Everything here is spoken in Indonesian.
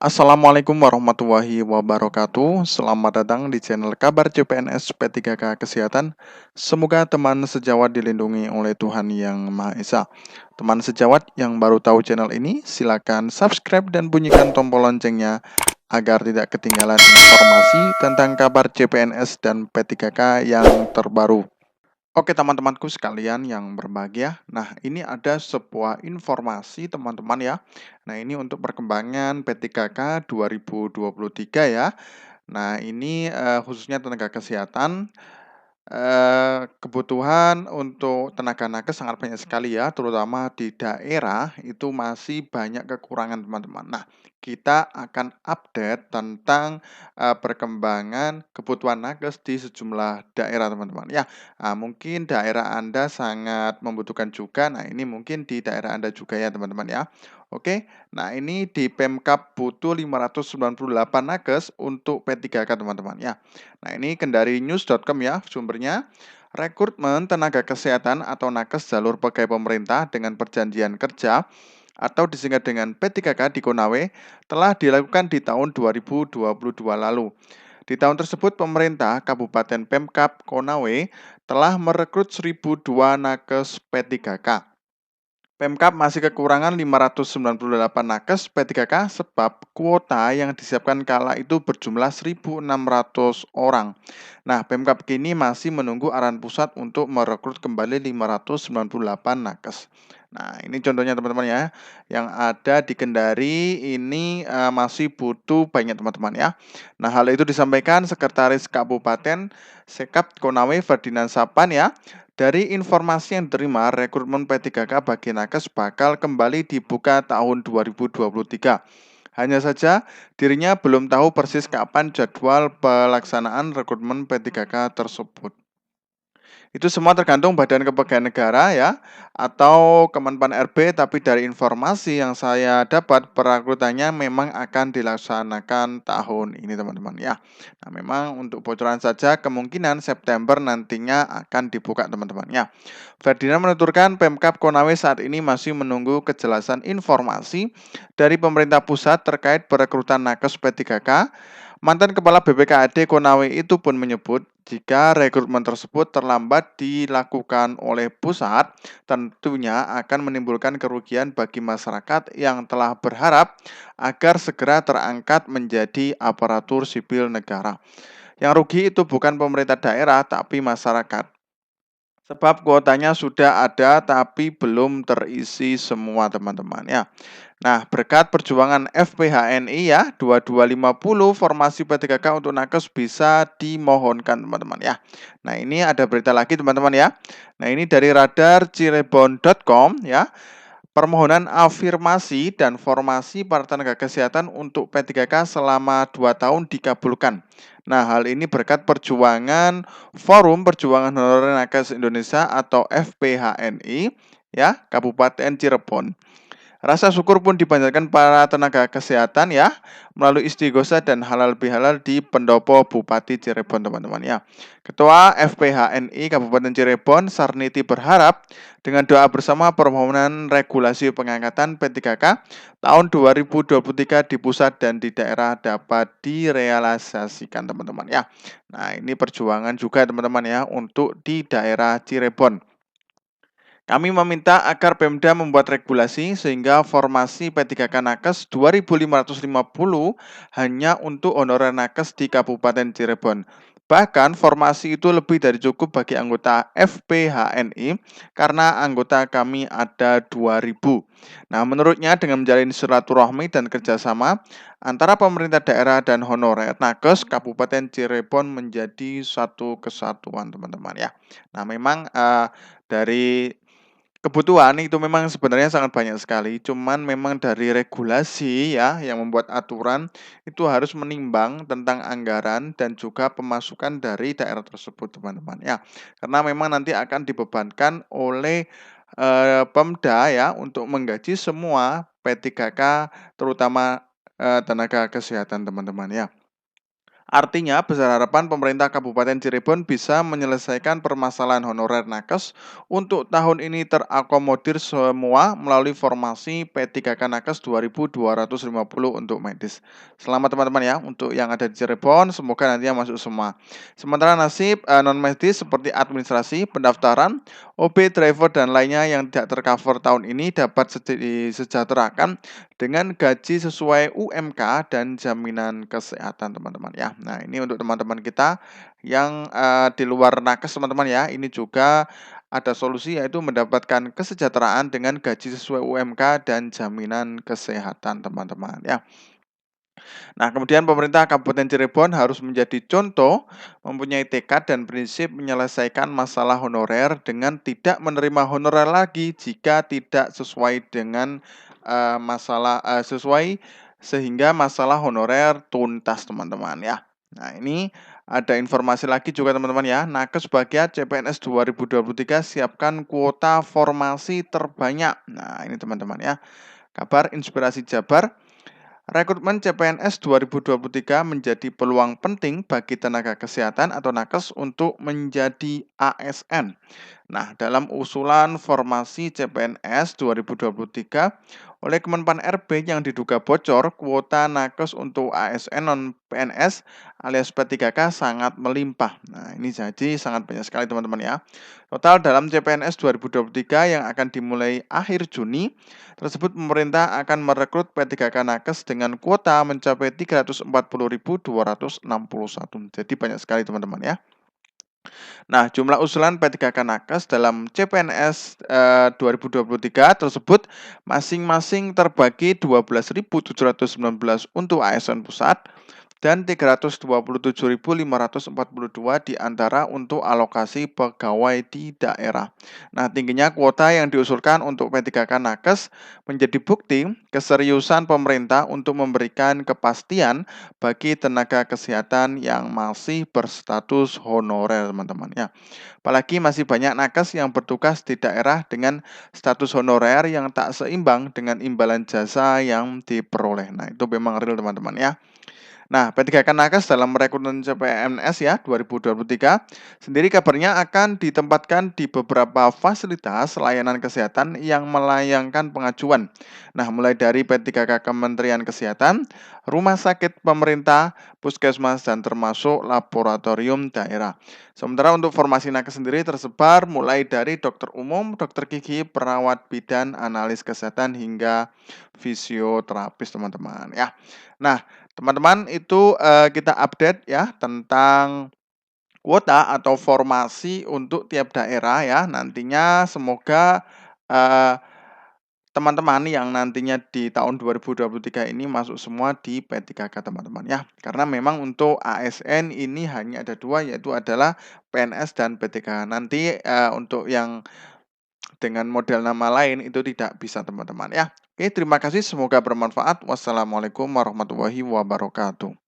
Assalamualaikum warahmatullahi wabarakatuh. Selamat datang di channel Kabar CPNS P3K Kesehatan. Semoga teman sejawat dilindungi oleh Tuhan Yang Maha Esa. Teman sejawat yang baru tahu channel ini, silakan subscribe dan bunyikan tombol loncengnya agar tidak ketinggalan informasi tentang kabar CPNS dan P3K yang terbaru. Oke teman-temanku sekalian yang berbahagia, nah ini ada sebuah informasi teman-teman ya. Nah ini untuk perkembangan P3K 2023 ya. Nah ini khususnya tenaga kesehatan, kebutuhan untuk tenaga nakes sangat banyak sekali ya, terutama di daerah itu masih banyak kekurangan teman-teman. Nah kita akan update tentang perkembangan kebutuhan nakes di sejumlah daerah teman-teman ya. Mungkin daerah Anda sangat membutuhkan juga, nah ini mungkin di daerah Anda juga ya teman-teman ya. Oke, nah ini di Pemkab butuh 598 nakes untuk P3K teman-teman ya. Nah ini kendarinews.com ya sumbernya. Rekrutmen tenaga kesehatan atau nakes jalur pegawai pemerintah dengan perjanjian kerja atau disingkat dengan P3K di Konawe telah dilakukan di tahun 2022 lalu. Di tahun tersebut, pemerintah Kabupaten Pemkab Konawe telah merekrut 1.002 nakes P3K. Pemkab masih kekurangan 598 nakes P3K sebab kuota yang disiapkan kala itu berjumlah 1.600 orang. Nah, Pemkab kini masih menunggu arahan pusat untuk merekrut kembali 598 nakes. Nah, ini contohnya teman-teman ya. Yang ada di Kendari ini masih butuh banyak teman-teman ya. Nah, hal itu disampaikan Sekretaris Kabupaten Sekap Konawe Ferdinand Sapan ya. Dari informasi yang diterima, rekrutmen P3K bagi nakes bakal kembali dibuka tahun 2023. Hanya saja, dirinya belum tahu persis kapan jadwal pelaksanaan rekrutmen P3K tersebut. Itu semua tergantung Badan Kepegawaian Negara ya atau Kemenpan RB, tapi dari informasi yang saya dapat perekrutannya memang akan dilaksanakan tahun ini teman-teman ya. Nah, memang untuk bocoran saja kemungkinan September nantinya akan dibuka teman-teman ya. Ferdinand menuturkan Pemkab Konawe saat ini masih menunggu kejelasan informasi dari pemerintah pusat terkait perekrutan nakes P3K. Mantan Kepala BPKAD Konawe itu pun menyebut jika rekrutmen tersebut terlambat dilakukan oleh pusat, tentunya akan menimbulkan kerugian bagi masyarakat yang telah berharap agar segera terangkat menjadi aparatur sipil negara. Yang rugi itu bukan pemerintah daerah, tapi masyarakat. Sebab kuotanya sudah ada tapi belum terisi semua teman-teman ya. Nah, berkat perjuangan FPHNI ya, 2250 formasi P3K untuk nakes bisa dimohonkan teman-teman ya. Nah, ini ada berita lagi teman-teman ya. Nah, ini dari radarcirebon.com ya. Permohonan afirmasi dan formasi para tenaga kesehatan untuk P3K selama 2 tahun dikabulkan. Nah, hal ini berkat perjuangan Forum Perjuangan Honorer Nakes Indonesia atau FPHNI ya, Kabupaten Cirebon. Rasa syukur pun dipanjatkan para tenaga kesehatan ya melalui istighosa dan halal bihalal di Pendopo Bupati Cirebon teman-teman ya. Ketua FPHNI Kabupaten Cirebon Sarniti berharap dengan doa bersama permohonan regulasi pengangkatan P3K tahun 2023 di pusat dan di daerah dapat direalisasikan teman-teman ya. Nah, ini perjuangan juga teman-teman ya untuk di daerah Cirebon. Kami meminta agar Pemda membuat regulasi sehingga formasi P3K Nakes 2.550 hanya untuk honorer nakes di Kabupaten Cirebon. Bahkan formasi itu lebih dari cukup bagi anggota FPHNI karena anggota kami ada 2.000. Nah, menurutnya dengan menjalin silaturahmi dan kerjasama antara pemerintah daerah dan honorer nakes Kabupaten Cirebon menjadi satu kesatuan teman-teman ya. Nah, memang dari kebutuhan itu memang sebenarnya sangat banyak sekali, cuman memang dari regulasi ya yang membuat aturan itu harus menimbang tentang anggaran dan juga pemasukan dari daerah tersebut teman-teman ya. Karena memang nanti akan dibebankan oleh Pemda ya untuk menggaji semua P3K terutama tenaga kesehatan teman-teman ya. Artinya, besar harapan pemerintah Kabupaten Cirebon bisa menyelesaikan permasalahan honorer nakes untuk tahun ini terakomodir semua melalui formasi P3K Nakes 2.250 untuk medis. Selamat teman-teman ya, untuk yang ada di Cirebon, semoga nantinya masuk semua. Sementara nasib non-medis seperti administrasi, pendaftaran, OB, driver, dan lainnya yang tidak tercover tahun ini dapat disejahterakan dengan gaji sesuai UMK dan jaminan kesehatan teman-teman ya. Nah, ini untuk teman-teman kita yang di luar nakes teman-teman ya. Ini juga ada solusi yaitu mendapatkan kesejahteraan dengan gaji sesuai UMK dan jaminan kesehatan teman-teman ya. Nah, kemudian pemerintah Kabupaten Cirebon harus menjadi contoh, mempunyai tekad dan prinsip menyelesaikan masalah honorer dengan tidak menerima honorer lagi jika tidak sesuai dengan sesuai sehingga masalah honorer tuntas teman-teman ya. Nah, ini ada informasi lagi juga teman-teman ya. Nakes bagian CPNS 2023 siapkan kuota formasi terbanyak. Nah, ini teman-teman ya. Kabar inspirasi Jabar. Rekrutmen CPNS 2023 menjadi peluang penting bagi tenaga kesehatan atau nakes untuk menjadi ASN. Nah, dalam usulan formasi CPNS 2023 oleh Kemenpan RB yang diduga bocor, kuota nakes untuk ASN non-PNS alias P3K sangat melimpah. Nah, ini jadi sangat banyak sekali teman-teman ya. Total dalam CPNS 2023 yang akan dimulai akhir Juni, tersebut pemerintah akan merekrut P3K nakes dengan kuota mencapai 340.261. Jadi banyak sekali teman-teman ya. Nah, jumlah usulan P3K Nakes dalam CPNS 2023 tersebut masing-masing terbagi 12.719 untuk ASN pusat dan 327.542 di antara untuk alokasi pegawai di daerah. Nah, tingginya kuota yang diusulkan untuk P3K Nakes menjadi bukti keseriusan pemerintah untuk memberikan kepastian bagi tenaga kesehatan yang masih berstatus honorer, teman-teman ya. Apalagi masih banyak nakes yang bertugas di daerah dengan status honorer yang tak seimbang dengan imbalan jasa yang diperoleh. Nah, itu memang real teman-teman ya. Nah, P3K Nakes dalam rekrutmen CPNS ya 2023 sendiri kabarnya akan ditempatkan di beberapa fasilitas layanan kesehatan yang melayangkan pengajuan. Nah, mulai dari P3K Kementerian Kesehatan, rumah sakit pemerintah, puskesmas, dan termasuk laboratorium daerah. Sementara untuk formasi nakes sendiri tersebar mulai dari dokter umum, dokter gigi, perawat bidan, analis kesehatan, hingga fisioterapis teman-teman ya. Nah, teman-teman itu kita update ya tentang kuota atau formasi untuk tiap daerah ya. Nantinya semoga eee, teman-teman yang nantinya di tahun 2023 ini masuk semua di P3K teman-teman ya. Karena memang untuk ASN ini hanya ada 2 yaitu adalah PNS dan P3K. Nanti untuk yang dengan model nama lain itu tidak bisa teman-teman ya. Oke, terima kasih semoga bermanfaat. Wassalamualaikum warahmatullahi wabarakatuh.